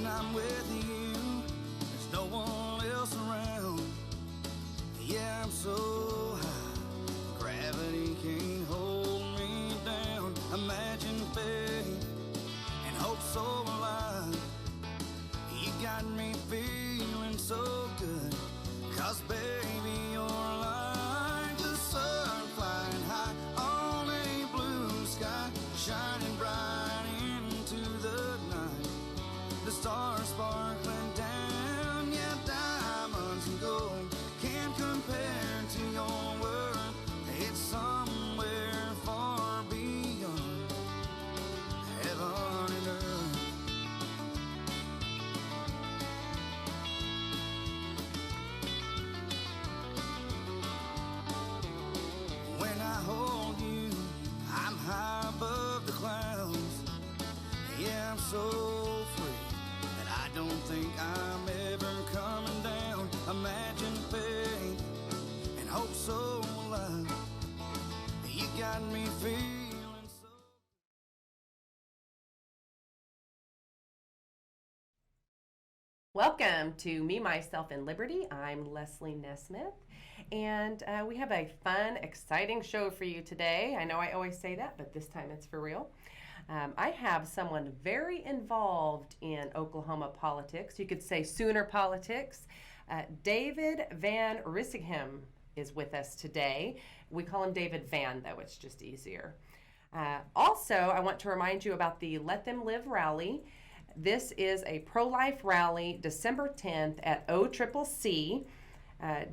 I'm with you, there's no one else around. Yeah, I'm so high, gravity can't hold me down. Imagine faith and hope so alive. You got me feeling so good, 'cause baby you're like the sun flying high on a blue sky, shining bright into the night. The stars sparkling down, yeah, diamonds and gold can't compare to your world. It's somewhere far beyond heaven and earth. When I hold you, I'm high above the clouds. Yeah, I'm so free that I don't think I'm ever coming down. Imagine faith and hope so alive. You got me feeling so. Welcome to Me, Myself, and Liberty. I'm Leslie Nesmith, and we have a fun, exciting show for you today. I know I always say that, but this time it's for real. I have someone very involved in Oklahoma politics. You could say Sooner politics. David Van Risseghem is with us today. We call him David Van, though. It's just easier. Also, I want to remind you about the Let Them Live rally. This is a pro-life rally December 10th at OTCC.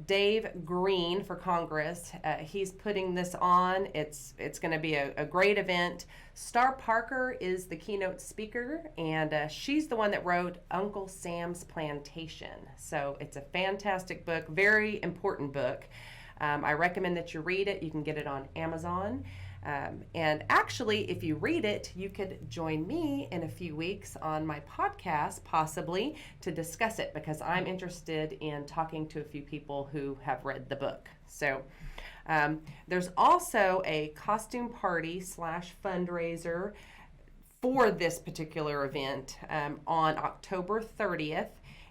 Dave Green for Congress, he's putting this on. It's going to be a great event. Star Parker is the keynote speaker, and she's the one that wrote Uncle Sam's Plantation. So it's a fantastic book, very important book. I recommend that you read it. You can get it on Amazon. And actually, if you read it, you could join me in a few weeks on my podcast, possibly, to discuss it, because I'm interested in talking to a few people who have read the book. So there's also a costume party / fundraiser for this particular event on October 30th.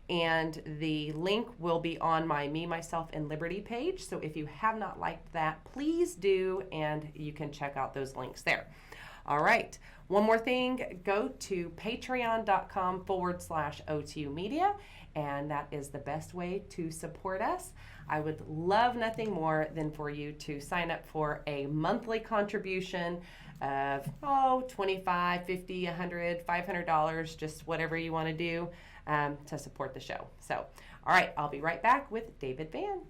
And the link will be on my Me, Myself, and Liberty page. So if you have not liked that, please do, and you can check out those links there. All right. One more thing, go to patreon.com/OTUmedia, and that is the best way to support us. I would love nothing more than for you to sign up for a monthly contribution of, $25, $50, $100, $500, just whatever you want to do to support the show. So, all right, I'll be right back with David Van.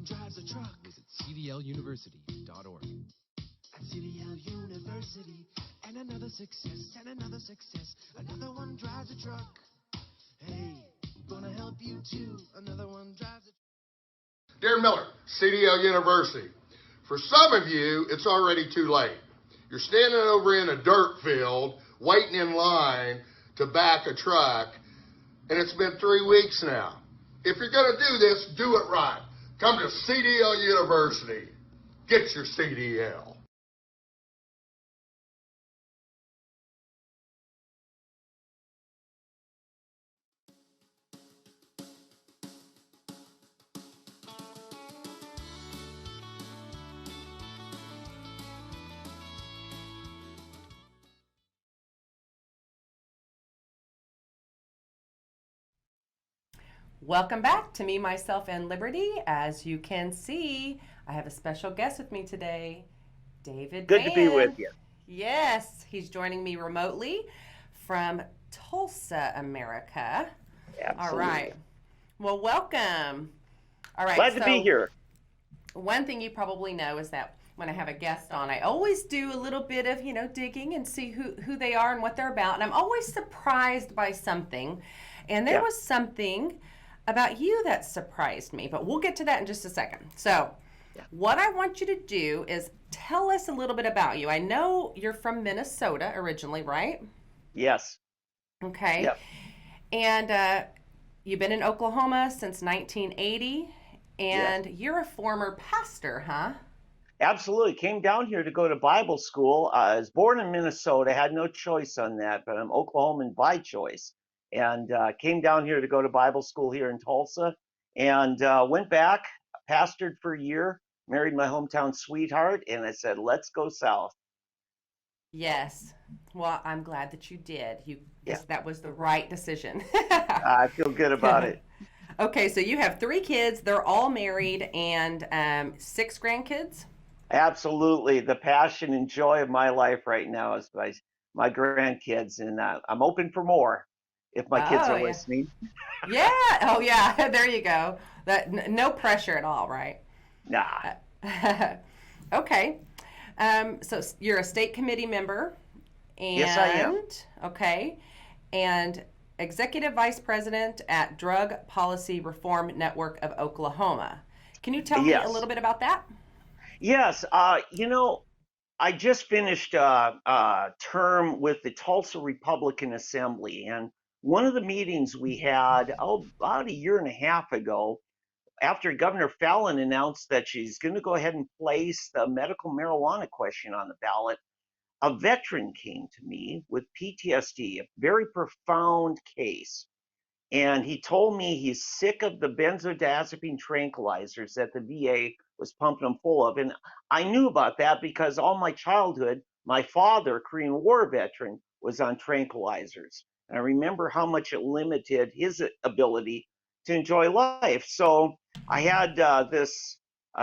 Drives a truck. Visit cdluniversity.org. At CDL University, and another success, and another success. Another one drives a truck. Hey, gonna help you too. Another one drives a truck. Dear Miller, CDL University. For some of you, it's already too late. You're standing over in a dirt field, waiting in line to back a truck, and it's been 3 weeks now. If you're gonna do this, do it right. Come to CDL University. Get your CDL. Welcome back to Me, Myself, and Liberty. As you can see, I have a special guest with me today, David Good to be Van. with you. Yes, he's joining me remotely from Tulsa, America. All Absolutely. right. Well, welcome. All right. Glad to be here. One thing you probably know is that when I have a guest on, I always do a little bit of, digging and see who they are and what they're about. And I'm always surprised by something. And there was something about you that surprised me, but we'll get to that in just a second. So what I want you to do is tell us a little bit about you. I know you're from Minnesota originally, right? Yes. Okay. Yep. And you've been in Oklahoma since 1980, and Yes. you're a former pastor, huh? Absolutely. Came down here to go to Bible school. I was born in Minnesota, had no choice on that, but I'm Oklahoman by choice. And came down here to go to Bible school here in Tulsa and went back, pastored for a year, married my hometown sweetheart, and I said, let's go south. Yes. Well, I'm glad that you did. Yeah. That was the right decision. I feel good about it. Okay, so you have 3 kids. They're all married, and 6 grandkids. Absolutely. The passion and joy of my life right now is my grandkids, and I'm open for more if my kids Oh, are yeah. listening. Yeah. Oh, yeah. There you go. No pressure at all, right? Nah. Okay. So you're a state committee member, and Yes, I am. Okay, and executive vice president at Drug Policy Reform Network of Oklahoma. Can you tell me a Yes. little bit about that? Yes. I just finished a term with the Tulsa Republican Assembly, and one of the meetings we had about a year and a half ago, after Governor Fallon announced that she's going to go ahead and place the medical marijuana question on the ballot, a veteran came to me with PTSD, a very profound case. And he told me he's sick of the benzodiazepine tranquilizers that the VA was pumping him full of. And I knew about that because all my childhood, my father, Korean War veteran, was on tranquilizers. And I remember how much it limited his ability to enjoy life. So I had this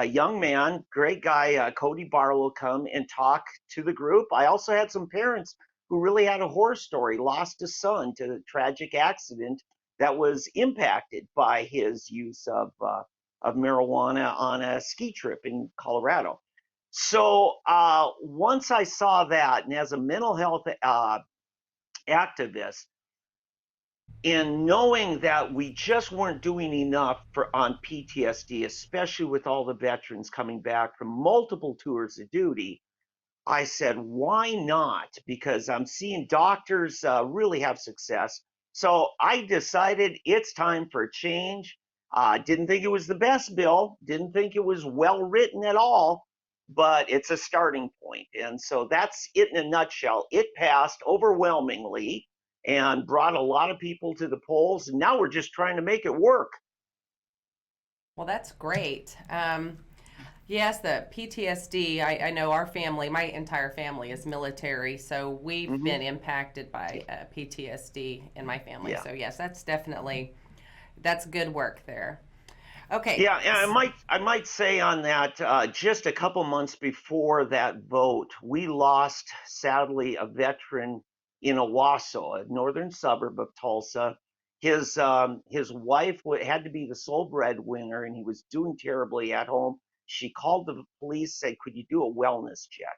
young man, great guy, Cody Barlow, come and talk to the group. I also had some parents who really had a horror story, lost a son to a tragic accident that was impacted by his use of marijuana on a ski trip in Colorado. So once I saw that, and as a mental health activist, and knowing that we just weren't doing enough on PTSD, especially with all the veterans coming back from multiple tours of duty, I said, why not? Because I'm seeing doctors really have success. So I decided it's time for a change. Didn't think it was the best bill, didn't think it was well written at all, but it's a starting point. And so that's it in a nutshell. It passed overwhelmingly and brought a lot of people to the polls. And now we're just trying to make it work. Well, that's great. Yes, the PTSD, I know our family, my entire family is military, so we've been impacted by PTSD in my family. Yeah. So yes, that's good work there. Okay. Yeah, and I might say on that, just a couple months before that vote, we lost, sadly, a veteran in Owasso, a northern suburb of Tulsa. His wife had to be the sole breadwinner, and he was doing terribly at home. She called the police, said, "Could you do a wellness check?"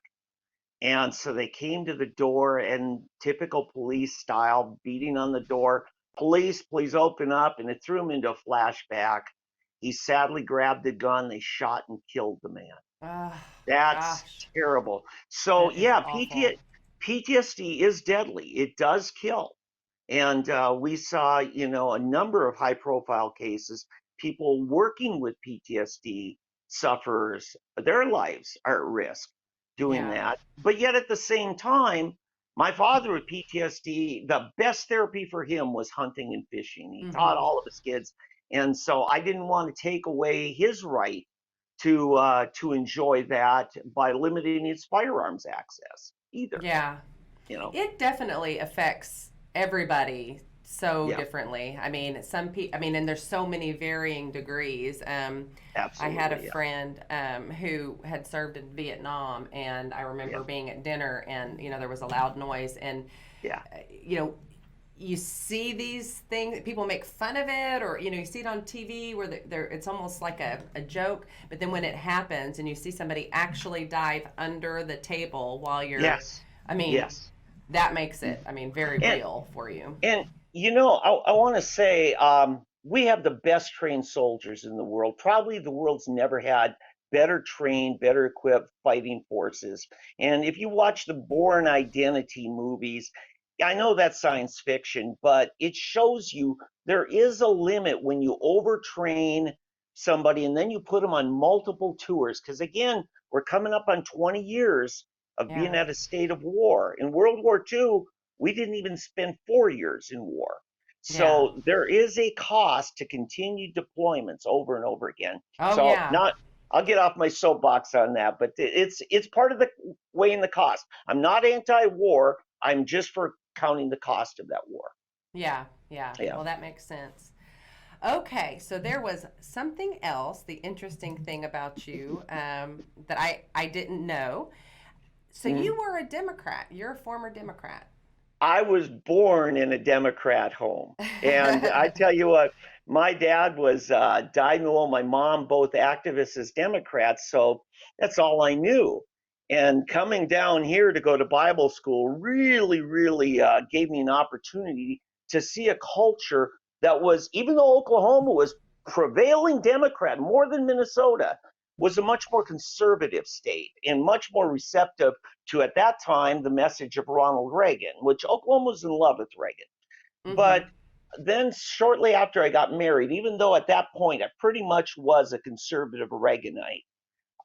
And so they came to the door, and typical police style, beating on the door. "Police, please open up." And it threw him into a flashback. He sadly grabbed a gun. They shot and killed the man. Oh, That's gosh, terrible. So, that is yeah, awful. PTSD is deadly. It does kill. And we saw, a number of high profile cases, people working with PTSD sufferers, their lives are at risk doing Yeah. that. But yet at the same time, my father with PTSD, the best therapy for him was hunting and fishing. He taught Mm-hmm. all of his kids. And so I didn't want to take away his right to enjoy that by limiting his firearms access either, Yeah. you know. It definitely affects everybody so Yeah, differently. I mean, and there's so many varying degrees. I had a absolutely. Yeah, friend who had served in Vietnam, and I yeah, remember being at dinner, and there was a loud noise, and yeah, you know, you see these things, people make fun of it, or you see it on TV where it's almost like a joke. But then when it happens, and you see somebody actually dive under the table while you're, yes, I mean, yes. that makes it, very And real for you. And I want to say we have the best trained soldiers in the world. Probably the world's never had better trained, better equipped fighting forces. And if you watch the Bourne Identity movies, I know that's science fiction, but it shows you there is a limit when you overtrain somebody and then you put them on multiple tours. Because again, we're coming up on 20 years of being Yeah, at a state of war. In World War II, we didn't even spend 4 years in war. yeah. So there is a cost to continued deployments over and over again. Oh So yeah. not I'll get off my soapbox on that, but it's part of the weighing the cost. I'm not anti-war. I'm just for counting the cost of that war. Yeah, yeah. Yeah. Well, that makes sense. Okay, so there was something else, the interesting thing about you, that I didn't know. So Mhm. you were a Democrat. You're a former Democrat. I was born in a Democrat home. And I tell you what, my dad was dyed in the wool, my mom, both activists as Democrats. So that's all I knew. And coming down here to go to Bible school really, really gave me an opportunity to see a culture that was, even though Oklahoma was prevailing Democrat more than Minnesota, was a much more conservative state and much more receptive to, at that time, the message of Ronald Reagan, which Oklahoma was in love with Reagan. Mm-hmm. But then shortly after I got married, even though at that point I pretty much was a conservative Reaganite,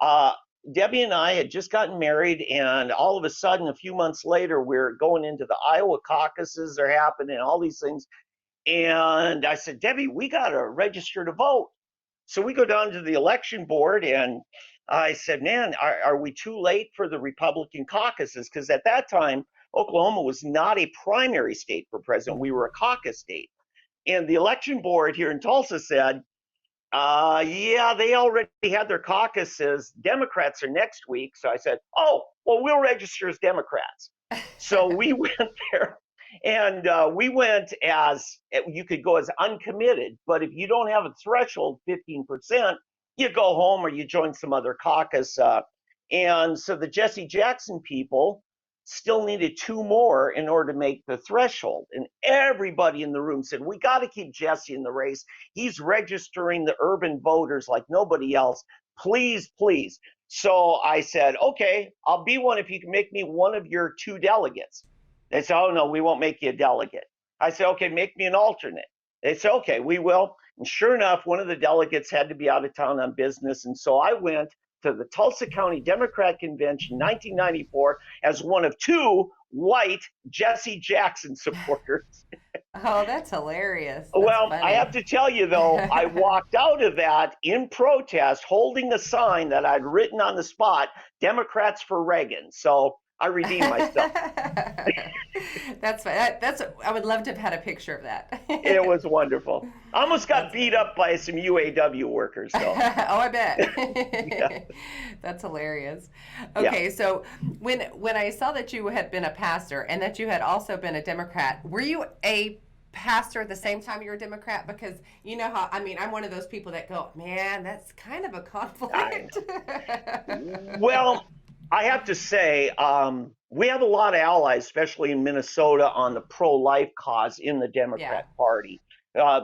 uh, Debbie and I had just gotten married, and all of a sudden, a few months later, we're going into the Iowa caucuses are happening, all these things. And I said, Debbie, we got to register to vote. So we go down to the election board, and I said, man, are we too late for the Republican caucuses? Because at that time, Oklahoma was not a primary state for president. We were a caucus state. And the election board here in Tulsa said, yeah, they already had their caucuses. Democrats are next week. So I said, oh, well, we'll register as Democrats. So we went there, and we went as you could go as uncommitted, but if you don't have a threshold, 15%, you go home or you join some other caucus. And so the Jesse Jackson people still needed two more in order to make the threshold. And everybody in the room said, we got to keep Jesse in the race. He's registering the urban voters like nobody else. Please, please. So I said, okay, I'll be one if you can make me one of your two delegates. They said, oh, no, we won't make you a delegate. I said, okay, make me an alternate. They said, okay, we will. And sure enough, one of the delegates had to be out of town on business. And so I went to the Tulsa County Democrat Convention in 1994 as one of two white Jesse Jackson supporters. Oh, that's hilarious. That's Well, I have funny. to tell you though, I walked out of that in protest holding a sign that I'd written on the spot, Democrats for Reagan. So I redeemed myself. That's fine. That's. I would love to have had a picture of that. It was wonderful. I almost got That's beat funny. up by some UAW workers though. Oh, I Yeah, bet. That's hilarious. yeah. Okay, so when I saw that you had been a pastor and that you had also been a Democrat, were you a pastor at the same time you were a Democrat? Because you know how, I mean, I'm one of those people that go, man, that's kind of a I conflict. Well, I have to say, we have a lot of allies, especially in Minnesota, on the pro-life cause in the Yeah, Democrat Party.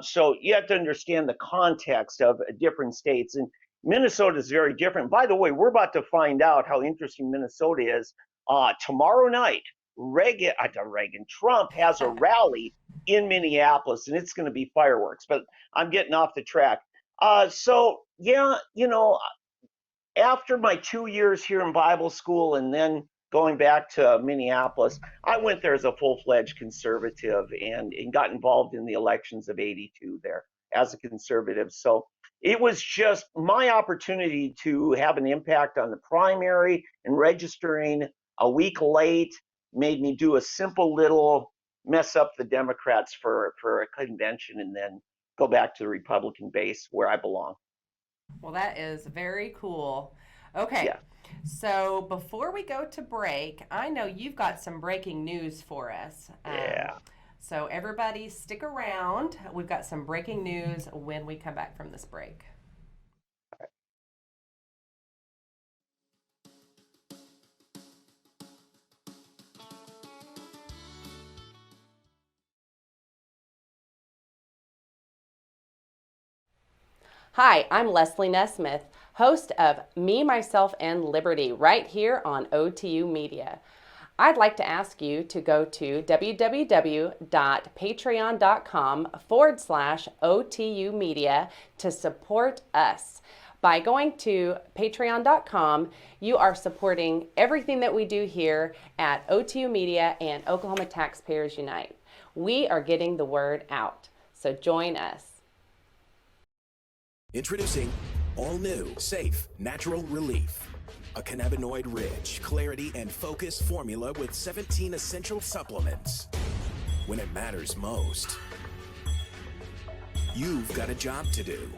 So you have to understand the context of different states, and Minnesota is very different. By the way, we're about to find out how interesting Minnesota is. Tomorrow night, Trump has a rally in Minneapolis, and it's going to be fireworks. But I'm getting off the track. So yeah, after my 2 years here in Bible school and then going back to Minneapolis, I went there as a full-fledged conservative and got involved in the elections of '82 there as a conservative. So it was just my opportunity to have an impact on the primary, and registering a week late made me do a simple little mess up the Democrats for a convention and then go back to the Republican base where I belong. Well, that is very cool. Okay. Yeah. So before we go to break, I know you've got some breaking news for us. Yeah. So everybody stick around. We've got some breaking news when we come back from this break. Hi, I'm Leslie Nesmith, host of Me, Myself, and Liberty right here on OTUmedia. I'd like to ask you to go to www.patreon.com/OTUmedia to support us. By going to patreon.com, you are supporting everything that we do here at OTU Media and Oklahoma Taxpayers Unite. We are getting the word out, so join us. Introducing all new, safe, natural relief. A cannabinoid-rich, clarity and focus formula with 17 essential supplements. When it matters most, you've got a job to do.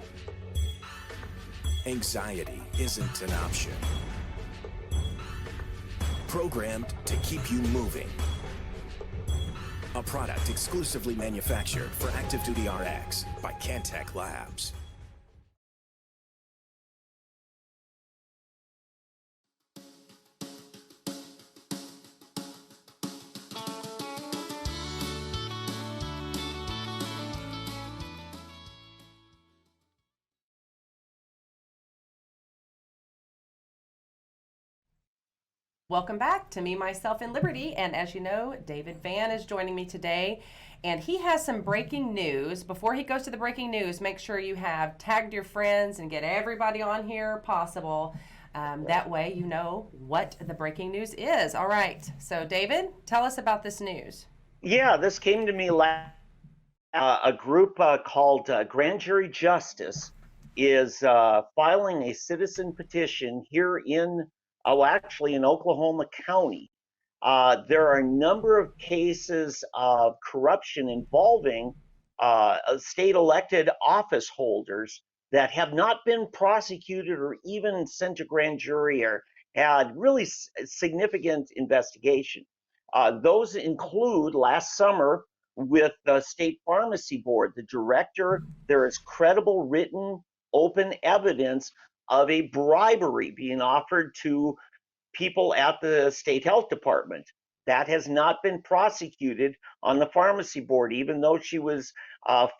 Anxiety isn't an option. Programmed to keep you moving. A product exclusively manufactured for Active Duty RX by Cantech Labs. Welcome back to Me, Myself, and Liberty. And as you know, David Vann is joining me today, and he has some breaking news. Before he goes to the breaking news, make sure you have tagged your friends and get everybody on here possible. That way you know what the breaking news is. All right. So, David, tell us about this news. Yeah, this came to me last. A group called Grand Jury Justice is filing a citizen petition here in Oklahoma County. There are a number of cases of corruption involving state elected office holders that have not been prosecuted or even sent to grand jury or had really significant investigation. Those include last summer with the State Pharmacy Board, the director, there is credible written open evidence of a bribery being offered to people at the state health department. That has not been prosecuted on the pharmacy board, even though she was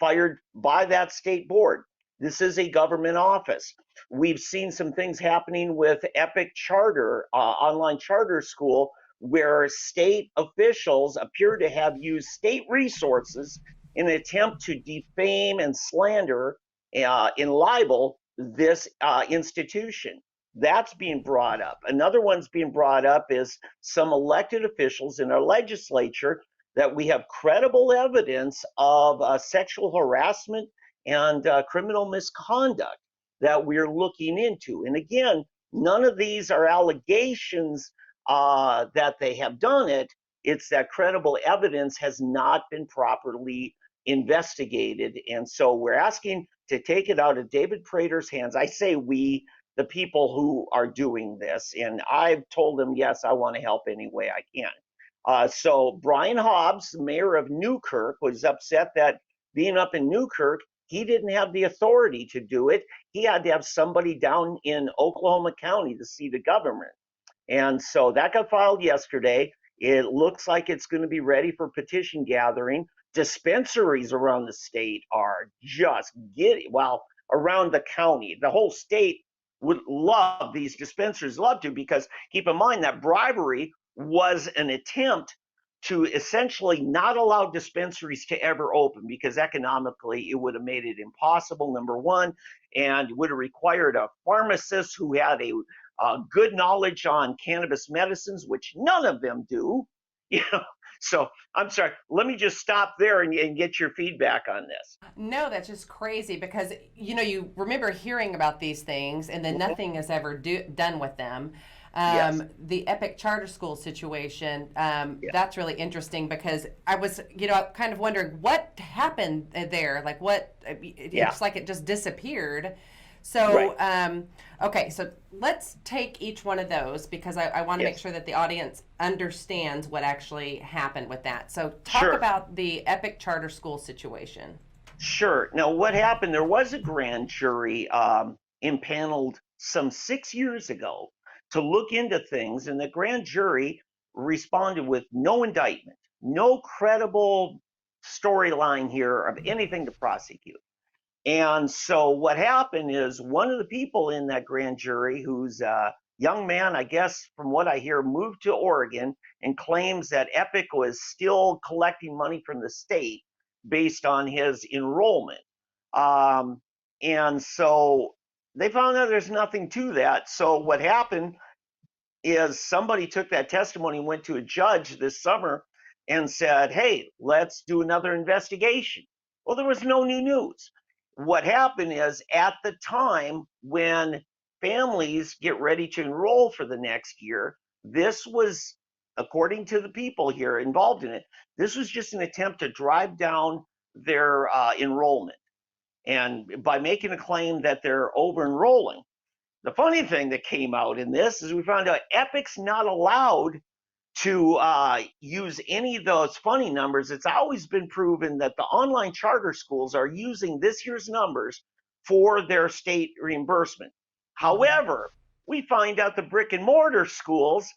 fired by that state board. This is a government office. We've seen some things happening with Epic Charter, online charter school, where state officials appear to have used state resources in an attempt to defame and slander and libel this institution. That's being brought up. Another one's being brought up is some elected officials in our legislature that we have credible evidence of sexual harassment and criminal misconduct that we're looking into. And again, none of these are allegations that they have done it. It's that credible evidence has not been properly investigated. And so we're asking to take it out of David Prater's hands. I say we, the people who are doing this. And I've told them, yes, I want to help any way I can. So Brian Hobbs, the mayor of Newkirk, was upset that being up in Newkirk, he didn't have the authority to do it. He had to have somebody down in Oklahoma County, the seat of government. And so that got filed yesterday. It looks like it's going to be ready for petition gathering. Dispensaries around the state are just around the county. The whole state would love these dispensaries, because keep in mind that bribery was an attempt to essentially not allow dispensaries to ever open, because economically it would have made it impossible, number one, and would have required a pharmacist who had a good knowledge on cannabis medicines, which none of them do. So I'm sorry, let me just stop there and get your feedback on this. No, that's just crazy, because you remember hearing about these things and then nothing is ever done with them. Yes. The Epic charter school situation, Yeah. that's really interesting because I was, kind of wondering what happened there. Like Yeah. it's like it just disappeared. Right. So, okay, so let's take each one of those because I want to make Yes. sure that the audience understands what actually happened with that. So talk Sure. about the Epic charter school situation. Sure. Now, what happened? There was a grand jury impaneled some 6 years ago to look into things, and the grand jury responded with no indictment, no credible storyline here of anything to prosecute. And so what happened is one of the people in that grand jury, who's a young man, I guess from what I hear, moved to Oregon and claims that Epic was still collecting money from the state based on his enrollment. Um, and so they found out there's nothing to that. So what happened is somebody took that testimony and went to a judge this summer and said, hey, let's do another investigation. Well, there was no new news. What happened is at the time when families get ready to enroll for the next year, this was, according to the people here involved in it, this was just an attempt to drive down their enrollment. And by making a claim that they're over enrolling, the funny thing that came out in this is we found out Epic's not allowed to use any of those funny numbers. It's always been proven that the online charter schools are using this year's numbers for their state reimbursement. However, we find out the brick and mortar schools,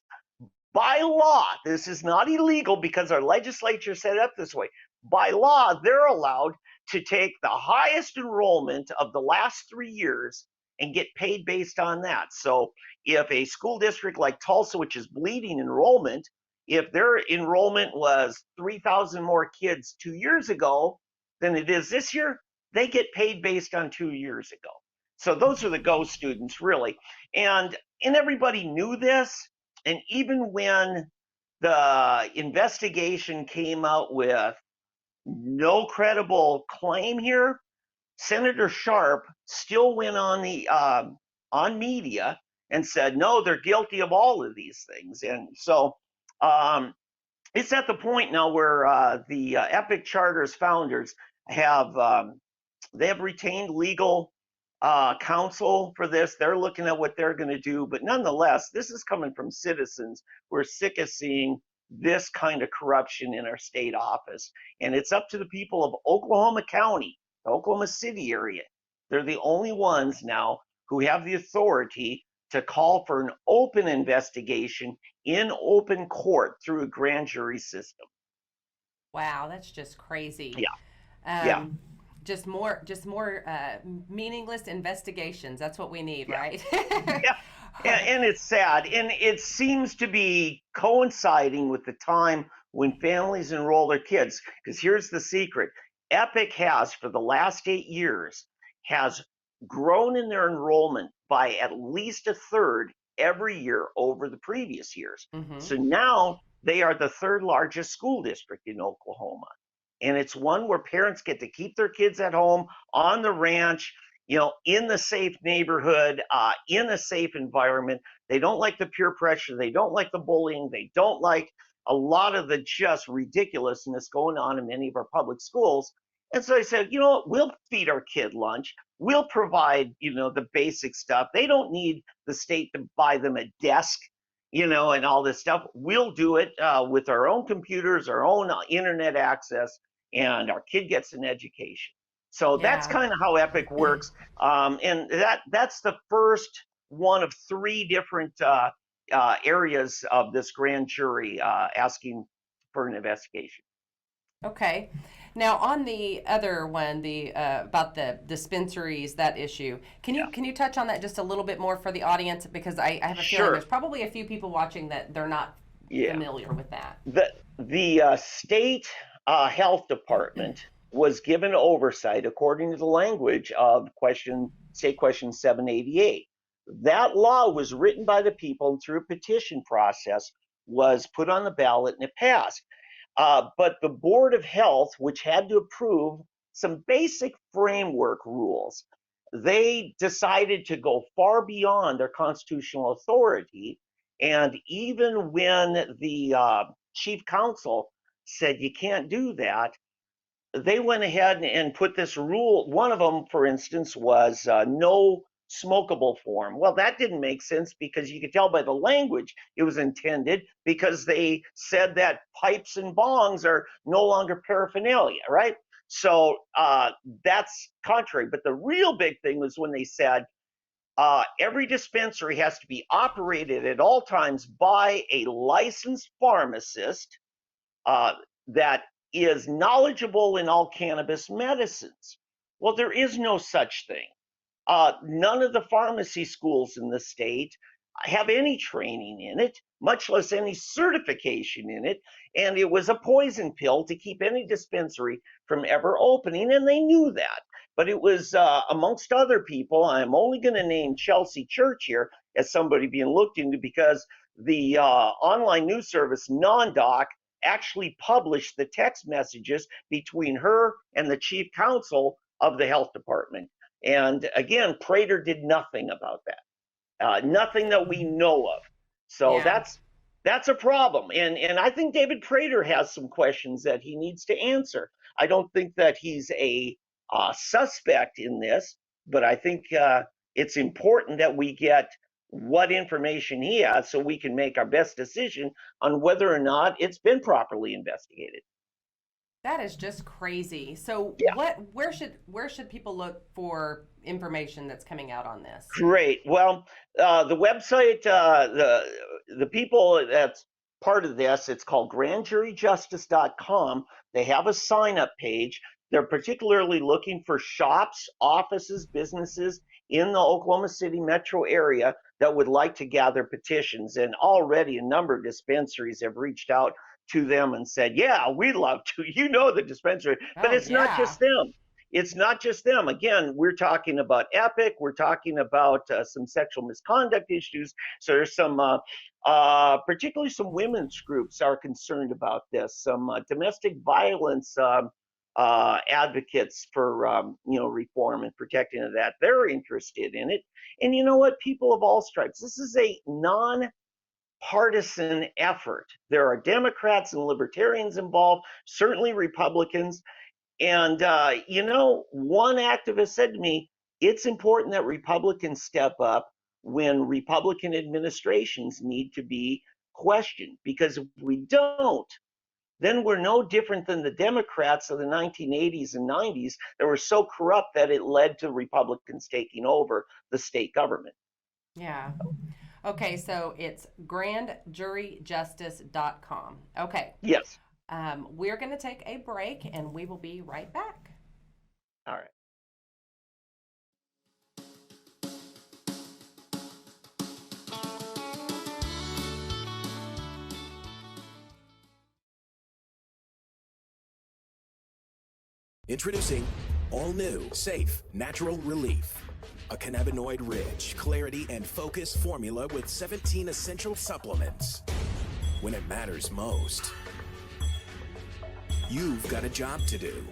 by law, this is not illegal because our legislature set it up this way. By law, they're allowed to take the highest enrollment of the last 3 years and get paid based on that. So if a school district like Tulsa, which is bleeding enrollment, if their enrollment was 3,000 more kids 2 years ago than it is this year, they get paid based on 2 years ago. So those are the GO students, really. And everybody knew this. And even when the investigation came out with no credible claim here, Senator Sharp still went on the on media and said, no, they're guilty of all of these things. And so it's at the point now where the Epic Charter's founders have they have retained legal counsel for this. They're looking at what they're going to do, but nonetheless, this is coming from citizens who are sick of seeing this kind of corruption in our state office. And it's up to the people of Oklahoma County, the Oklahoma City area. They're the only ones now who have the authority to call for an open investigation in open court through a grand jury system. Wow, that's just crazy. Yeah. Yeah. Just more meaningless investigations. That's what we need, Yeah. right? Yeah. And it's sad. And it seems to be coinciding with the time when families enroll their kids. Because here's the secret. Epic has, for the last 8 years, has grown in their enrollment by at least a third every year over the previous years. Mm-hmm. So now they are the third largest school district in Oklahoma. And it's one where parents get to keep their kids at home on the ranch, in the safe neighborhood, in a safe environment. They don't like the peer pressure. They don't like the bullying. They don't like a lot of the just ridiculousness going on in many of our public schools. And so I said, we'll feed our kid lunch. We'll provide, the basic stuff. They don't need the state to buy them a desk, and all this stuff. We'll do it with our own computers, our own internet access, and our kid gets an education. So that's kind of how Epic works. And that's the first one of 3 different areas of this grand jury asking for an investigation. Okay. Now on the other one, the about the dispensaries, that issue, can you touch on that just a little bit more for the audience, because I have a feeling there's probably a few people watching that they're not familiar with that. The state health department was given oversight according to the language of state question 788. That law was written by the people and through a petition process was put on the ballot and it passed. But the Board of Health, which had to approve some basic framework rules, they decided to go far beyond their constitutional authority And even when the chief counsel said you can't do that, they went ahead and put this rule. One of them, for instance, was no smokable form. Well, that didn't make sense because you could tell by the language it was intended, because they said that pipes and bongs are no longer paraphernalia, right? So that's contrary. But the real big thing was when they said every dispensary has to be operated at all times by a licensed pharmacist uh, that is knowledgeable in all cannabis medicines. Well, there is no such thing. None of the pharmacy schools in the state have any training in it, much less any certification in it. And it was a poison pill to keep any dispensary from ever opening, and they knew that. But it was amongst other people. I'm only going to name Chelsea Church here as somebody being looked into, because the online news service NonDoc actually published the text messages between her and the chief counsel of the health department. And again, Prater did nothing about that, nothing that we know of. So Yeah. that's a problem. And I think David Prater has some questions that he needs to answer. I don't think that he's a suspect in this, but I think it's important that we get what information he has so we can make our best decision on whether or not it's been properly investigated. That is just crazy. So Yeah. where should people look for information that's coming out on this? Great. Well, the website, the people that's part of this, it's called grandjuryjustice.com. They have a sign-up page. They're particularly looking for shops, offices, businesses in the Oklahoma City metro area that would like to gather petitions. And already a number of dispensaries have reached out to them and said, yeah, we'd love to. You know the dispensary. But Oh, it's not yeah. just them. It's not just them. Again, we're talking about Epic. We're talking about some sexual misconduct issues. So there's some, particularly some women's groups are concerned about this. Some domestic violence advocates for reform and protecting of that. They're interested in it. And you know what? People of all stripes. This is a non-partisan effort. There are Democrats and libertarians involved, certainly Republicans. And, one activist said to me, it's important that Republicans step up when Republican administrations need to be questioned, because if we don't, then we're no different than the Democrats of the 1980s and 90s that were so corrupt that it led to Republicans taking over the state government. Yeah. Okay, so it's grandjuryjustice.com. Okay. Yes. We're going to take a break and we will be right back. All right. Introducing all new, safe, natural relief. A cannabinoid-rich, clarity and focus formula with 17 essential supplements. When it matters most, you've got a job to do.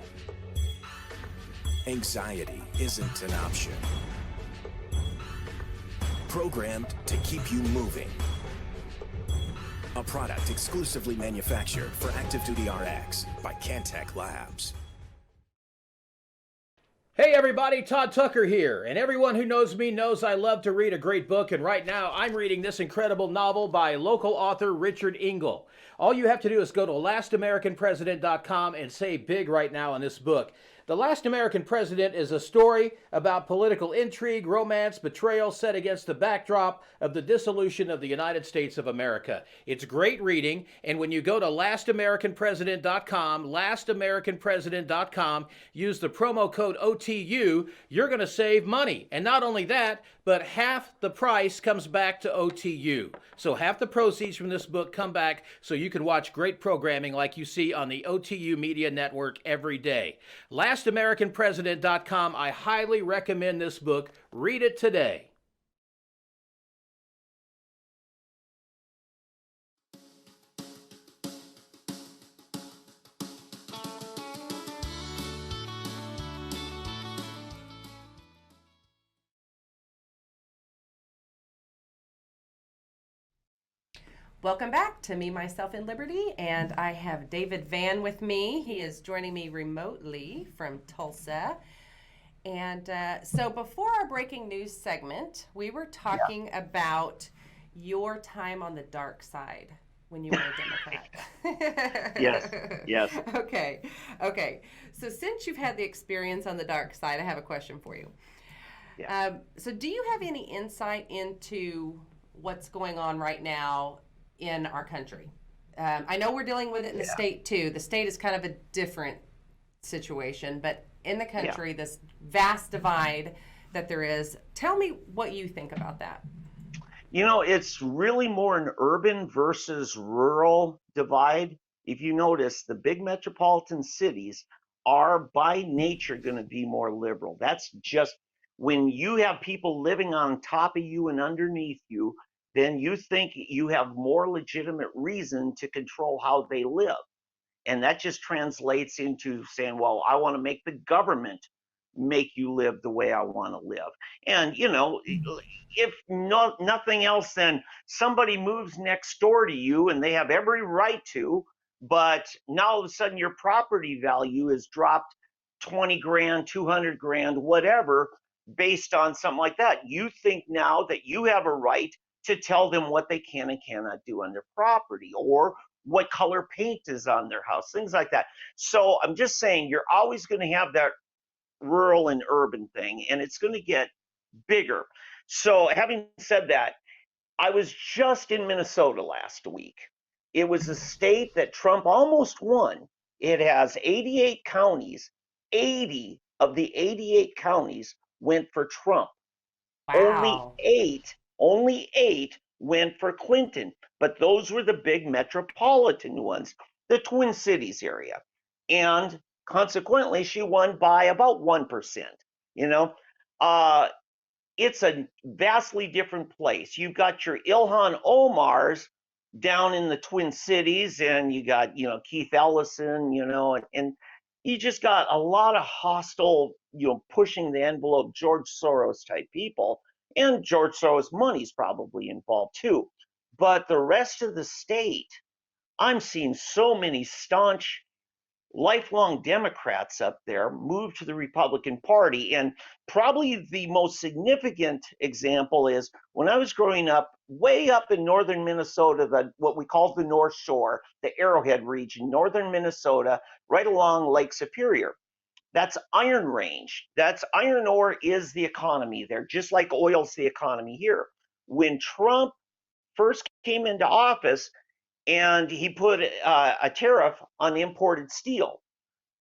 Anxiety isn't an option. Programmed to keep you moving. A product exclusively manufactured for Active Duty RX by Cantech Labs. Hey everybody, Todd Tucker here, and everyone who knows me knows I love to read a great book, and right now I'm reading this incredible novel by local author Richard Engel. All you have to do is go to LastAmericanPresident.com and say big right now on this book. The Last American President is a story about political intrigue, romance, betrayal set against the backdrop of the dissolution of the United States of America. It's great reading, and when you go to LastAmericanPresident.com, LastAmericanPresident.com, use the promo code OTU, you're going to save money. And not only that, but half the price comes back to OTU. So half the proceeds from this book come back so you can watch great programming like you see on the OTU Media Network every day. LastAmericanPresident.com. I highly recommend this book. Read it today. Welcome back to Me, Myself, and Liberty, and I have David Van with me. He is joining me remotely from Tulsa. And so before our breaking news segment, we were talking about your time on the dark side when you were a Democrat. Yes. Okay. So since you've had the experience on the dark side, I have a question for you. Yeah. So do you have any insight into what's going on right now in our country? I know we're dealing with it in the state too. The state is kind of a different situation, but in the country, this vast divide that there is, tell me what you think about that. You know, it's really more an urban versus rural divide. If you notice, the big metropolitan cities are by nature going to be more liberal. That's just when you have people living on top of you and underneath you, then you think you have more legitimate reason to control how they live. And that just translates into saying, well, I want to make the government make you live the way I want to live. And, you know, if nothing else, then somebody moves next door to you and they have every right to, but now all of a sudden your property value is dropped 20 grand, 200 grand, whatever, based on something like that. You think now that you have a right to tell them what they can and cannot do on their property, or what color paint is on their house, things like that. So I'm just saying, you're always going to have that rural and urban thing, and it's going to get bigger. So having said that, I was just in Minnesota last week. It was a state that Trump almost won. It has 88 counties. 80 of the 88 counties went for Trump. Wow. Only eight went for Clinton, but those were the big metropolitan ones, the Twin Cities area. And consequently, she won by about 1%. You know, it's a vastly different place. You've got your Ilhan Omars down in the Twin Cities, and you got, you know, Keith Ellison, you know, and you just got a lot of hostile, you know, pushing the envelope, George Soros type people. And George Soros money's probably involved too. But the rest of the state, I'm seeing so many staunch, lifelong Democrats up there move to the Republican Party. And probably the most significant example is when I was growing up, way up in northern Minnesota, what we call the North Shore, the Arrowhead region, northern Minnesota, right along Lake Superior. That's Iron Range. That's iron ore is the economy there, just like oil's the economy here. When Trump first came into office and he put a tariff on imported steel,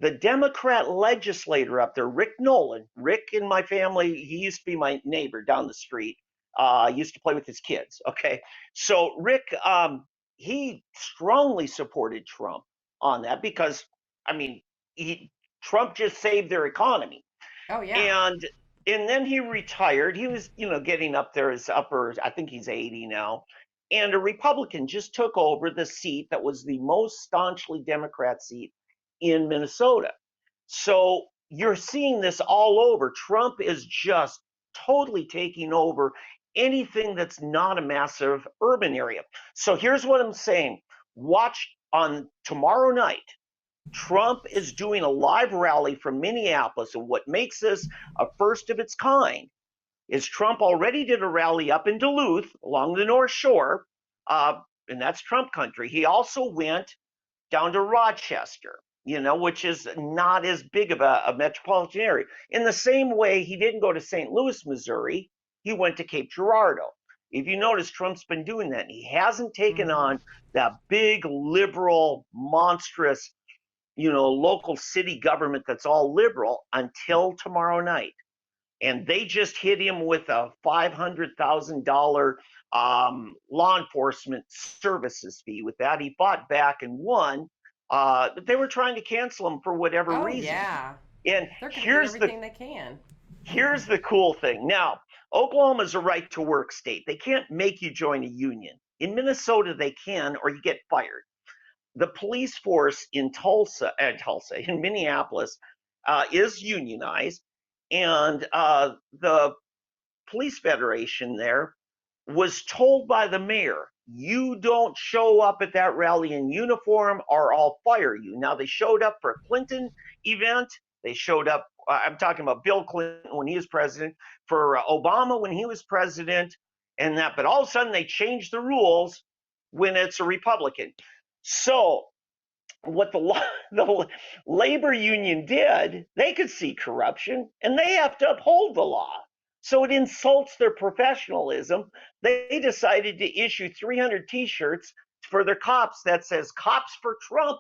the Democrat legislator up there, Rick Nolan, Rick in my family, he used to be my neighbor down the street. I used to play with his kids. Okay. So Rick, he strongly supported Trump on that because, I mean, Trump just saved their economy. Oh, yeah. And then he retired. He was, you know, getting up there, his upper, I think he's 80 now. And a Republican just took over the seat that was the most staunchly Democrat seat in Minnesota. So you're seeing this all over. Trump is just totally taking over anything that's not a massive urban area. So here's what I'm saying. Watch on tomorrow night. Trump is doing a live rally from Minneapolis, and what makes this a first of its kind is Trump already did a rally up in Duluth along the North Shore, and that's Trump country. He also went down to Rochester, you know, which is not as big of a metropolitan area. In the same way, he didn't go to St. Louis, Missouri. He went to Cape Girardeau. If you notice, Trump's been doing that. He hasn't taken on that big, liberal, monstrous, you know, local city government that's all liberal until tomorrow night. And they just hit him with a $500,000 law enforcement services fee. With that, he fought back and won. But they were trying to cancel him for whatever reason. Yeah. And They're going to do everything they can. Here's the cool thing. Now, Oklahoma's a right to work state. They can't make you join a union. In Minnesota, they can, or you get fired. The police force in in Minneapolis, is unionized, and the police federation there was told by the mayor, you don't show up at that rally in uniform or I'll fire you. Now, they showed up for a Clinton event. They showed up, I'm talking about Bill Clinton when he was president, for Obama when he was president, and that. But all of a sudden, they changed the rules when it's a Republican. So what the labor union did, they could see corruption and they have to uphold the law. So it insults their professionalism. They decided to issue 300 T-shirts for their cops that says "Cops for Trump,"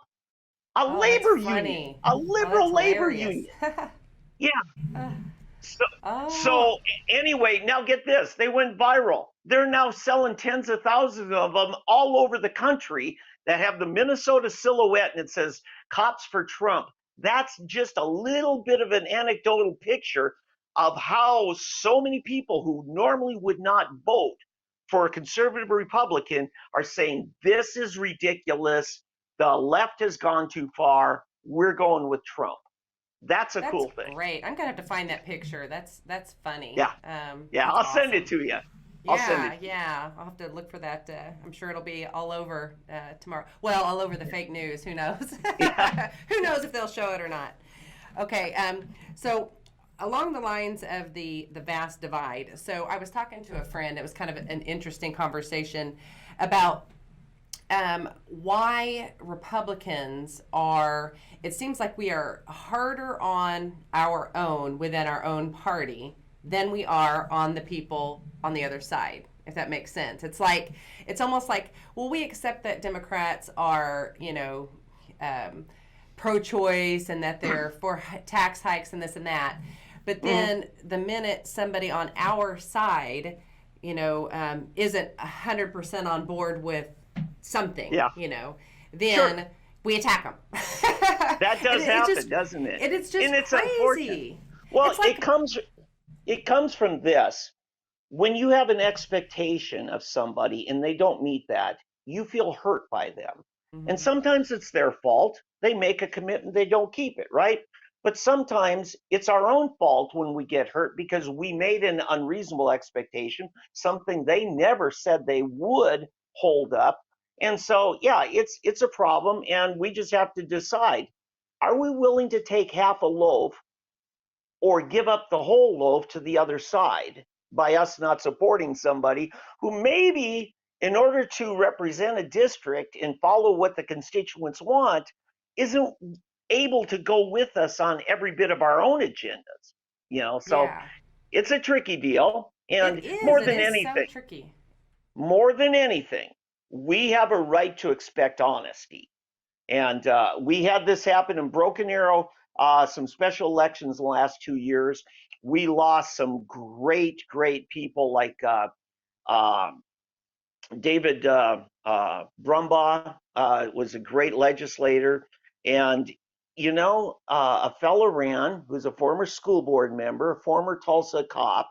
a Oh, that's labor funny. union, a Oh, liberal that's labor hilarious. union. Yeah. So, Oh. so anyway, now get this. They went viral. They're now selling tens of thousands of them all over the country that have the Minnesota silhouette and it says "Cops for Trump." That's just a little bit of an anecdotal picture of how so many people who normally would not vote for a conservative Republican are saying, this is ridiculous. The left has gone too far. We're going with Trump. That's a cool thing. Great. I'm gonna have to find that picture. That's funny. Yeah. Yeah, I'll send it to you. Yeah. I'll have to look for that. I'm sure it'll be all over tomorrow. Well, all over the fake news. Who knows? Yeah. Who knows if they'll show it or not? Okay. So along the lines of the vast divide. So I was talking to a friend. It was kind of an interesting conversation about why Republicans are, it seems like we are harder on our own within our own party than we are on the people on the other side, if that makes sense. It's like, it's almost like, well, we accept that Democrats are, pro-choice and that they're for tax hikes and this and that. But then the minute somebody on our side, isn't 100% on board with something, then we attack them. That does happen, doesn't it? And it's just it's crazy. Unfortunate. Well, like, it comes from this. When you have an expectation of somebody and they don't meet that, you feel hurt by them. Mm-hmm. And sometimes it's their fault. They make a commitment, they don't keep it, right? But sometimes it's our own fault when we get hurt because we made an unreasonable expectation, something they never said they would hold up. And so, yeah, it's a problem, and we just have to decide, are we willing to take half a loaf or give up the whole loaf to the other side by us not supporting somebody who maybe, in order to represent a district and follow what the constituents want, isn't able to go with us on every bit of our own agendas, so it's a tricky deal. And more than anything, we have a right to expect honesty. And we had this happen in Broken Arrow, some special elections in the last 2 years. We lost some great people like David Brumbaugh was a great legislator. And a fellow ran who's a former school board member, a former Tulsa cop,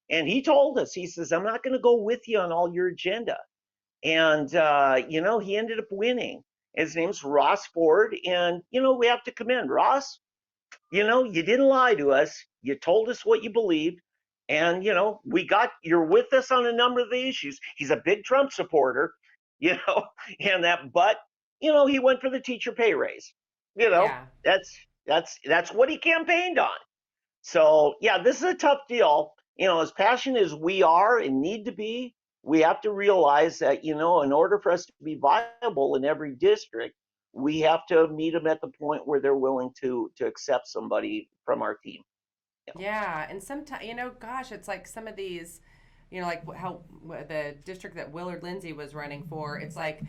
and he told us, he says, I'm not going to go with you on all your agenda. And, he ended up winning. His name's Ross Ford. And, we have to commend Ross. You didn't lie to us. You told us what you believed. And, you're with us on a number of the issues. He's a big Trump supporter, and that, but, he went for the teacher pay raise. That's what he campaigned on. So, yeah, this is a tough deal. As passionate as we are and need to be, we have to realize that, in order for us to be viable in every district, we have to meet them at the point where they're willing to accept somebody from our team. Yeah, and sometimes, it's like some of these, like how the district that Willard Lindsay was running for, it's like,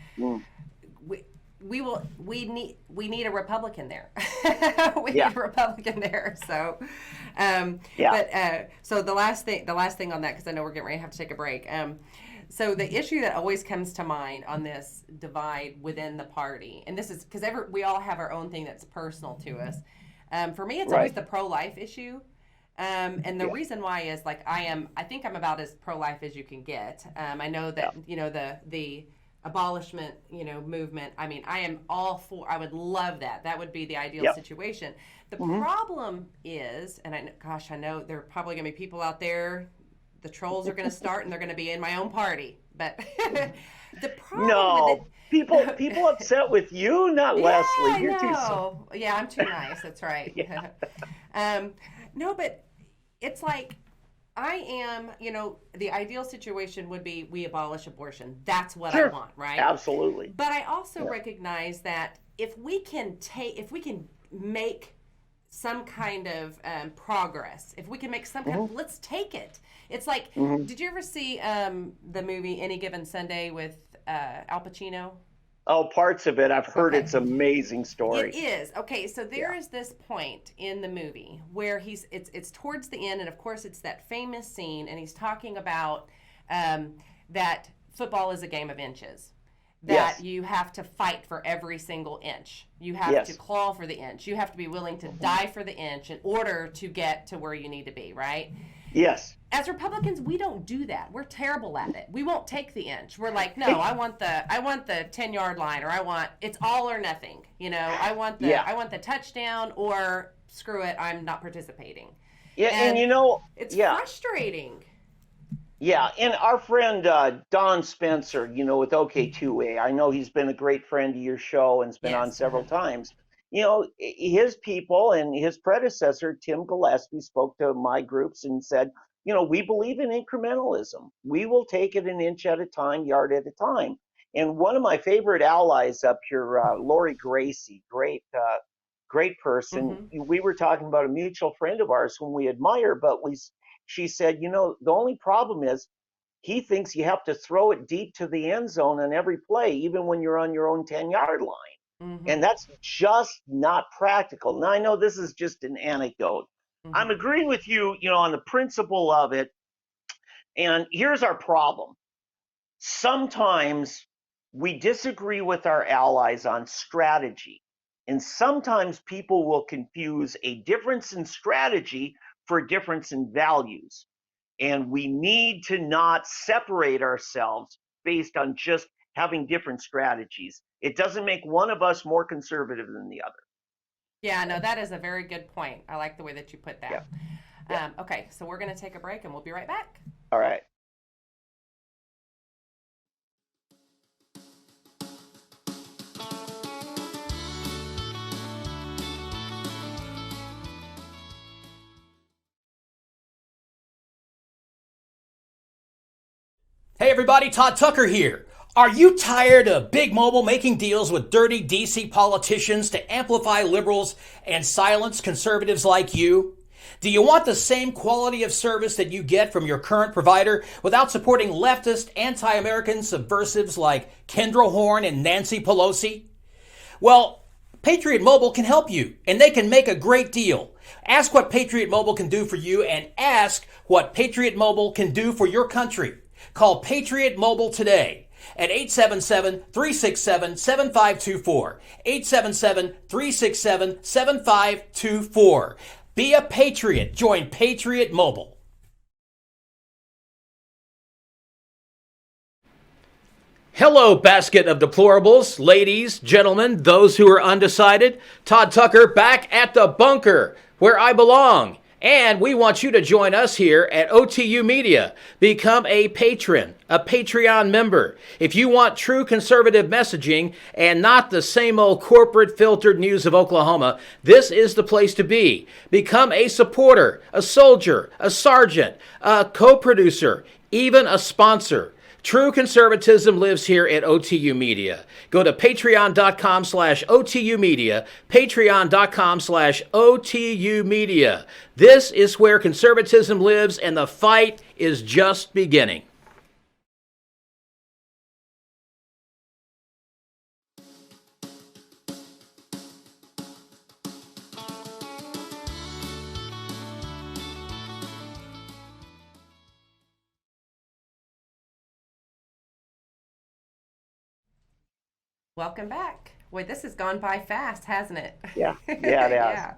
we need a Republican there. Need a Republican there. So, but so the last thing on that, because I know we're getting ready to have to take a break. So the issue that always comes to mind on this divide within the party, and this is because we all have our own thing that's personal to us. For me, it's always the pro-life issue. And the reason why is like I think I'm about as pro-life as you can get. I know that the abolishment movement, I mean, I am all for, I would love that. That would be the ideal situation. The problem is, and I know there are probably gonna be people out there the trolls are going to start and they're going to be in my own party. But the problem No, with people upset with you, not yeah, Leslie. I You're too. know. Yeah, I'm too nice. That's right. No, but it's like I am, the ideal situation would be we abolish abortion. That's what I Sure. want, right? Absolutely. But I also recognize that if we can make some kind of progress, if we can make some kind of, let's take it. It's like, did you ever see the movie Any Given Sunday with Al Pacino? Oh, parts of it. I've heard Okay. it's an amazing story. It is. Okay, so there is this point in the movie where it's towards the end, and of course it's that famous scene, and he's talking about that football is a game of inches. That Yes. you have to fight for every single inch. You have Yes. to claw for the inch. You have to be willing to die for the inch in order to get to where you need to be, right? Yes. As Republicans, we don't do that. We're terrible at it. We won't take the inch. We're like, no, I want the 10-yard line, or it's all or nothing. I want the touchdown, or screw it, I'm not participating. Yeah, and it's yeah. frustrating. Yeah, and our friend Don Spencer, with OK2A, I know he's been a great friend of your show and has been Yes. on several times. His people and his predecessor, Tim Gillespie, spoke to my groups and said, we believe in incrementalism. We will take it an inch at a time, yard at a time. And one of my favorite allies up here, Lori Gracie, great person. We were talking about a mutual friend of ours whom we admire, but she said, the only problem is he thinks you have to throw it deep to the end zone on every play, even when you're on your own 10-yard line. And that's just not practical. Now, I know this is just an anecdote. I'm agreeing with you, on the principle of it. And here's our problem. Sometimes we disagree with our allies on strategy. And sometimes people will confuse a difference in strategy for a difference in values. And we need to not separate ourselves based on just having different strategies. It doesn't make one of us more conservative than the other. Yeah, no, that is a very good point. I like the way that you put that. Yeah. Okay, so we're going to take a break and we'll be right back. All right. Hey everybody, Todd Tucker here. Are you tired of Big Mobile making deals with dirty DC politicians to amplify liberals and silence conservatives like you? Do you want the same quality of service that you get from your current provider without supporting leftist, anti-American subversives like Kendra Horn and Nancy Pelosi? Well, Patriot Mobile can help you, and they can make a great deal. Ask what Patriot Mobile can do for you, and ask what Patriot Mobile can do for your country. Call Patriot Mobile today at 877-367-7524. 877-367-7524. Be a patriot. Join Patriot Mobile. Hello, basket of deplorables, ladies, gentlemen, those who are undecided. Todd Tucker back at the bunker, where I belong. And we want you to join us here at OTUmedia. Become a patron, a Patreon member. If you want true conservative messaging and not the same old corporate filtered news of Oklahoma, this is the place to be. Become a supporter, a soldier, a sergeant, a co-producer, even a sponsor. True conservatism lives here at OTUmedia. Go to patreon.com/OTUmedia, patreon.com/OTUmedia. This is where conservatism lives, and the fight is just beginning. Welcome back. Boy, this has gone by fast, hasn't it? Yeah, it has. Yeah.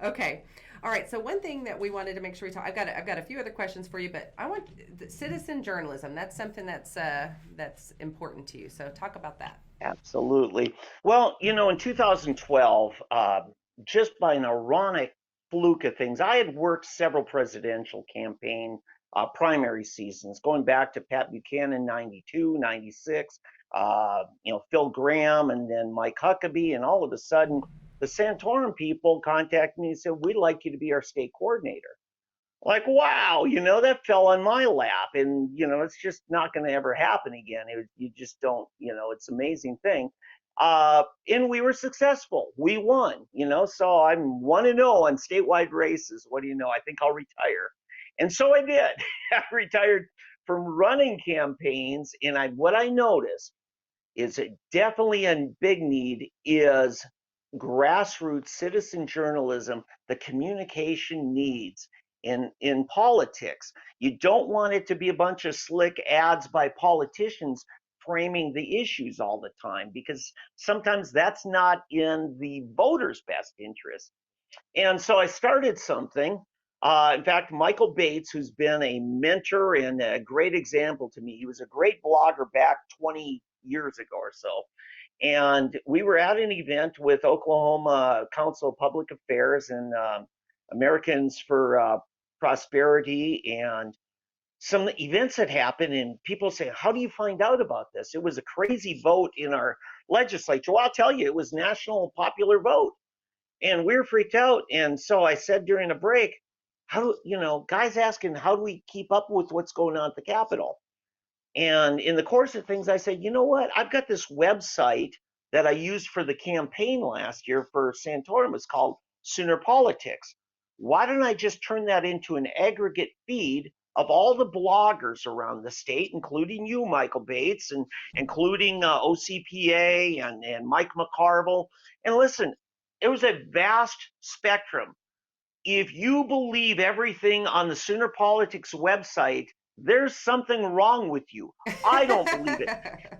Okay. All right. So one thing that we wanted to make sure we talk. I've got a few other questions for you, but I want citizen journalism. That's something that's important to you. So talk about that. Absolutely. Well, in 2012, just by an ironic fluke of things, I had worked several presidential campaign primary seasons, going back to Pat Buchanan, 92, 96, Phil Graham, and then Mike Huckabee. And all of a sudden, the Santorum people contacted me and said, we'd like you to be our state coordinator. Like, wow, that fell on my lap, and it's just not going to ever happen again. You just don't, it's an amazing thing. And we were successful. We won, so I'm 1-0 on statewide races. What do you know? I think I'll retire. And so I did. I retired from running campaigns, and what I noticed is definitely a big need is grassroots citizen journalism, the communication needs in politics. You don't want it to be a bunch of slick ads by politicians framing the issues all the time, because sometimes that's not in the voters' best interest. And so I started something. In fact, Michael Bates, who's been a mentor and a great example to me, he was a great blogger back 20 years ago or so. And we were at an event with Oklahoma Council of Public Affairs and Americans for Prosperity, and some events had happened, and people say, how do you find out about this? It was a crazy vote in our legislature. Well, I'll tell you, it was national popular vote. And we were freaked out. And so I said during a break, guys asking, how do we keep up with what's going on at the Capitol? And in the course of things, I said, you know what? I've got this website that I used for the campaign last year for Santorum. It's called Sooner Politics. Why don't I just turn that into an aggregate feed of all the bloggers around the state, including you, Michael Bates, and including OCPA and Mike McCarville. And listen, it was a vast spectrum. If you believe everything on the Sooner Politics website, there's something wrong with you. I don't believe it.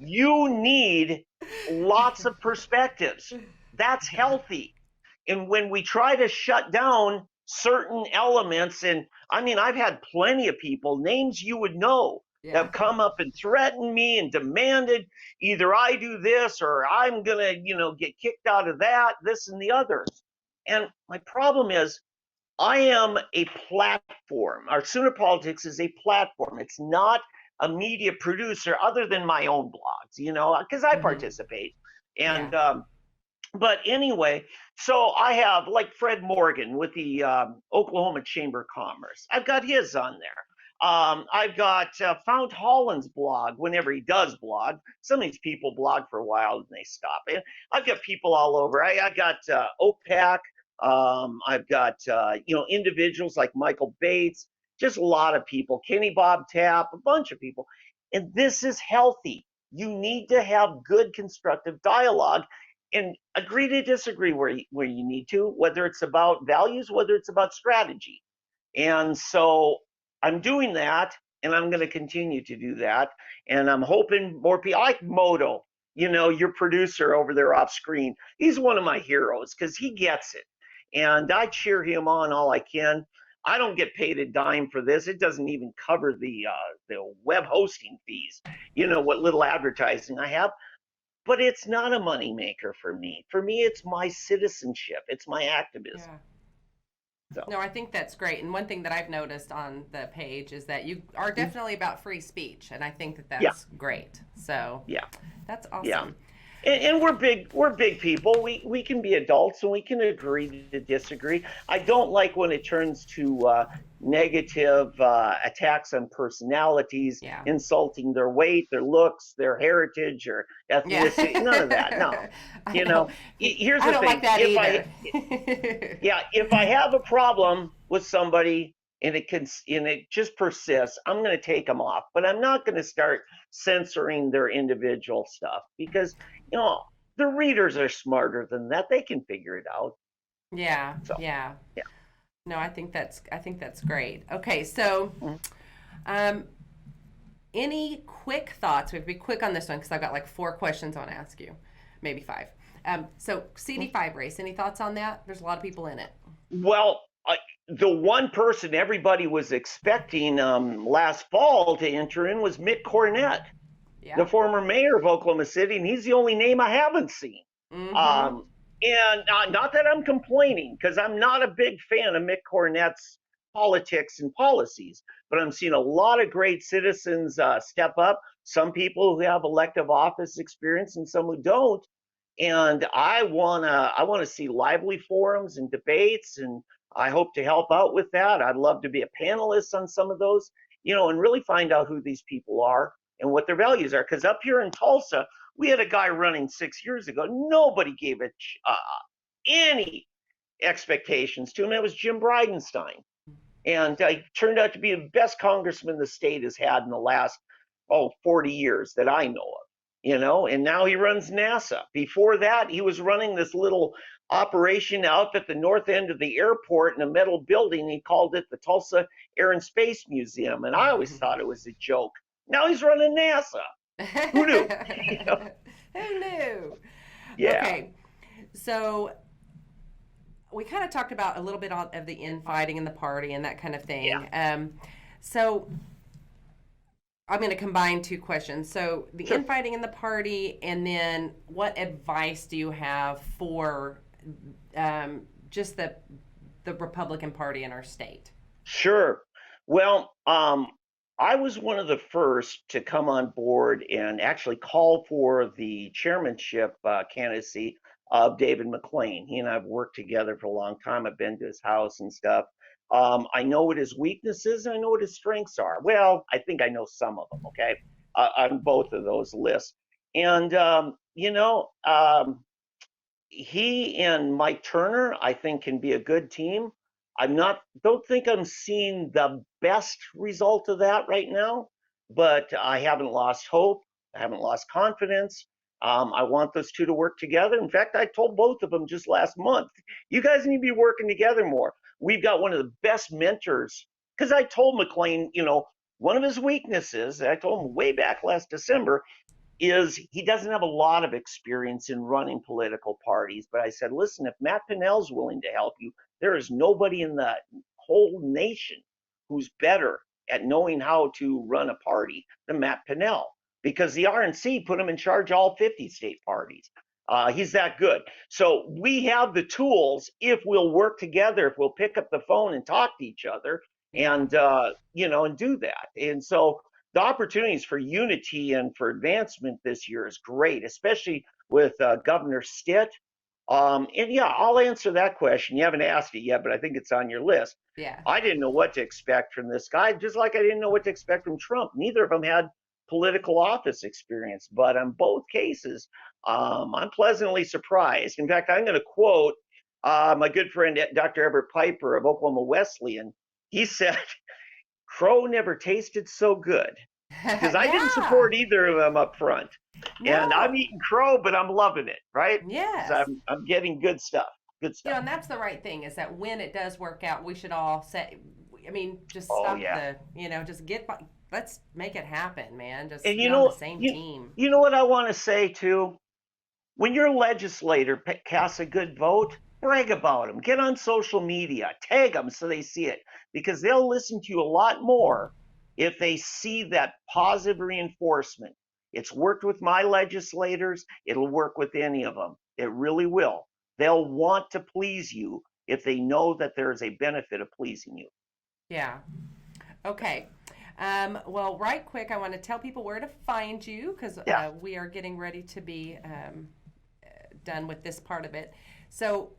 You need lots of perspectives. That's healthy. And when we try to shut down certain elements, and I mean, I've had plenty of people, names you would know, that have come up and threatened me and demanded either I do this or I'm going to, get kicked out of that, this and the others. And my problem is, I am a platform. Our Sooner Politics is a platform. It's not a media producer other than my own blogs, because I participate. And, but anyway, so I have like Fred Morgan with the Oklahoma Chamber of Commerce. I've got his on there. I've got Fount Holland's blog whenever he does blog. Some of these people blog for a while and they stop. And I've got people all over. I got OPAC. I've got, individuals like Michael Bates, just a lot of people, Kenny Bob Tapp, a bunch of people. And this is healthy. You need to have good constructive dialogue and agree to disagree where you need to, whether it's about values, whether it's about strategy. And so I'm doing that, and I'm going to continue to do that. And I'm hoping more people, like Moto, your producer over there off screen, he's one of my heroes because he gets it. And I cheer him on all I can. I don't get paid a dime for this. It doesn't even cover the web hosting fees, what little advertising I have. But it's not a moneymaker for me. For me, it's my citizenship. It's my activism. Yeah. So. No, I think that's great. And one thing that I've noticed on the page is that you are definitely about free speech. And I think that that's great. So that's awesome. Yeah. And we're big people. We can be adults and we can agree to disagree. I don't like when it turns to negative attacks on personalities, insulting their weight, their looks, their heritage, or ethnicity. None of that. No. Here's the thing. I don't like that either. If I have a problem with somebody and it just persists, I'm going to take them off. But I'm not going to start censoring their individual stuff because the readers are smarter than that. They can figure it out. Yeah. No, I think that's great. Okay, so any quick thoughts? We have to be quick on this one because I've got like 4 questions I want to ask you, maybe 5. So CD5 race, any thoughts on that? There's a lot of people in it. Well, the one person everybody was expecting last fall to enter in was Mick Cornett, the former mayor of Oklahoma City, and he's the only name I haven't seen. And not that I'm complaining, because I'm not a big fan of Mick Cornett's politics and policies, but I'm seeing a lot of great citizens step up. Some people who have elective office experience and some who don't. And I wanna see lively forums and debates, and I hope to help out with that. I'd love to be a panelist on some of those, and really find out who these people are and what their values are. Because up here in Tulsa, we had a guy running 6 years ago. Nobody gave it any expectations to him. It was Jim Bridenstine. And he turned out to be the best congressman the state has had in the last 40 years that I know of. And now he runs NASA. Before that, he was running this little operation out at the north end of the airport in a metal building. He called it the Tulsa Air and Space Museum, and I always thought it was a joke. Now he's running NASA. Who knew? Who knew? Yeah. Okay, so we kind of talked about a little bit of the infighting in the party and that kind of thing. Yeah. So I'm going to combine two questions. So the Sure. infighting in the party, and then what advice do you have for just the Republican Party in our state? Sure. Well, I was one of the first to come on board and actually call for the chairmanship candidacy of David McLean. He and I have worked together for a long time. I've been to his house and stuff. I know what his weaknesses and I know what his strengths are. Well, I think I know some of them, okay, on both of those lists. And, he and Mike Turner, I think, can be a good team. Don't think I'm seeing the best result of that right now, but I haven't lost hope. I haven't lost confidence. I want those two to work together. In fact, I told both of them just last month, you guys need to be working together more. We've got one of the best mentors, because I told McLean, one of his weaknesses, I told him way back last December, is he doesn't have a lot of experience in running political parties. But I said, listen, if Matt Pinnell's willing to help you, there is nobody in the whole nation who's better at knowing how to run a party than Matt Pinnell, because the RNC put him in charge of all 50 state parties. He's that good. So we have the tools if we'll work together, if we'll pick up the phone and talk to each other and, and do that. And so the opportunities for unity and for advancement this year is great, especially with Governor Stitt. And yeah, I'll answer that question. You haven't asked it yet, but I think it's on your list. Yeah. I didn't know what to expect from this guy, just like I didn't know what to expect from Trump. Neither of them had political office experience, but in both cases, I'm pleasantly surprised. In fact, I'm going to quote my good friend Dr. Everett Piper of Oklahoma Wesleyan. He said, "Crow never tasted so good," because I didn't support either of them up front. No. And I'm eating crow, but I'm loving it, right? Yes. I'm getting good stuff. Good stuff. And that's the right thing, is that when it does work out, we should all say, just Oh, stop yeah. just let's make it happen, man. Just And get on the same team. You know what I want to say too? When your legislator casts a good vote, brag about them. Get on social media, tag them so they see it, because they'll listen to you a lot more if they see that positive reinforcement. It's worked with my legislators. It'll work with any of them. It really will. They'll want to please you if they know that there is a benefit of pleasing you. Yeah. Okay. Well, right quick, I want to tell people where to find you, because we are getting ready to be done with this part of it. So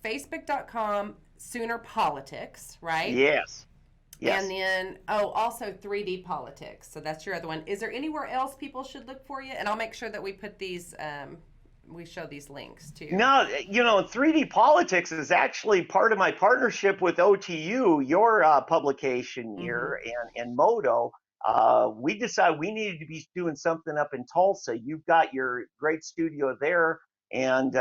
Facebook.com, Sooner Politics, right? Yes. Yes. And then, also 3D Politics. So that's your other one. Is there anywhere else people should look for you? And I'll make sure that we put these, we show these links too. No, 3D Politics is actually part of my partnership with OTU, your publication here, and Moto. We decided we needed to be doing something up in Tulsa. You've got your great studio there, and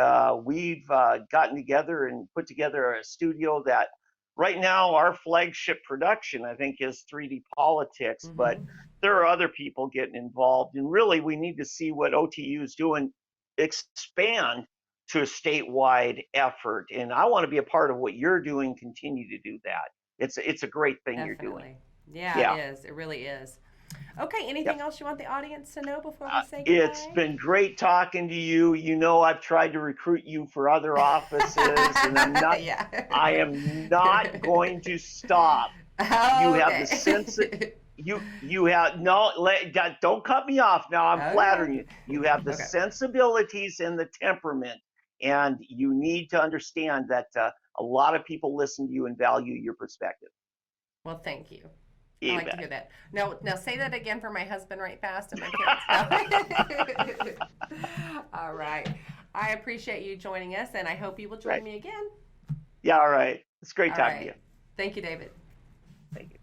we've gotten together and put together a studio that right now our flagship production, I think, is 3D Politics, but there are other people getting involved, and really we need to see what OTU is doing, expand to a statewide effort. And I want to be a part of what you're doing, continue to do that. It's a great thing. Definitely. You're doing. Yeah, it is. It really is. Okay, anything else you want the audience to know before we say goodbye? It's been great talking to you. You know, I've tried to recruit you for other offices, and Yeah. I am not going to stop. You have the sense you have no. Don't cut me off now. I'm flattering you. You have the sensibilities and the temperament, and you need to understand that a lot of people listen to you and value your perspective. Well, thank you. You I like bet. to hear that. Now say that again for my husband right fast and my kids. All right. I appreciate you joining us, and I hope you will join me again. Yeah, all right. It's great talking to you. Thank you, David. Thank you.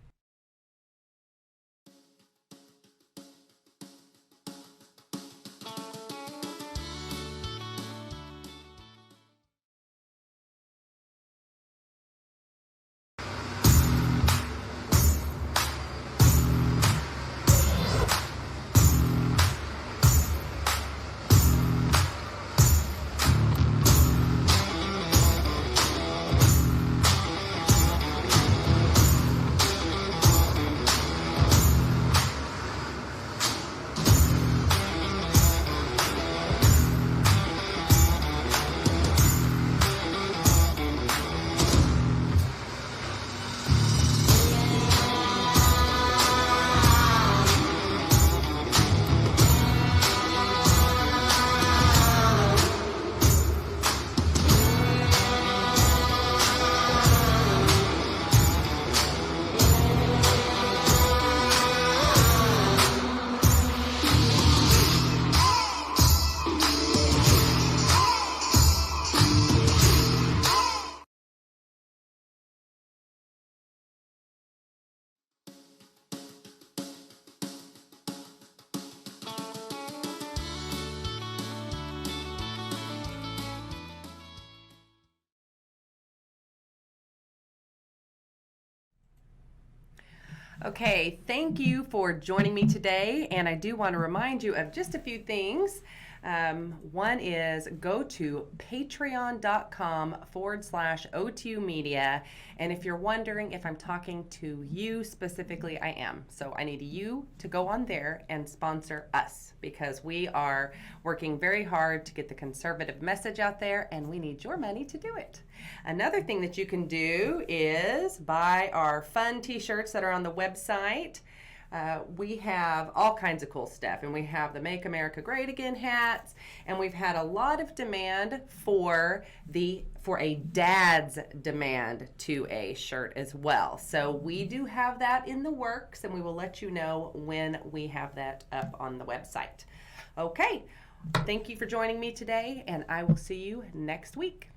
Okay, thank you for joining me today, and I do want to remind you of just a few things. One is go to patreon.com/OTUmedia, and if you're wondering if I'm talking to you specifically, I am. So I need you to go on there and sponsor us, because we are working very hard to get the conservative message out there, and we need your money to do it. Another thing that you can do is buy our fun t-shirts that are on the website. We have all kinds of cool stuff, and we have the Make America Great Again hats, and we've had a lot of demand for a dad's demand to a shirt as well. So we do have that in the works, and we will let you know when we have that up on the website. Okay, thank you for joining me today, and I will see you next week.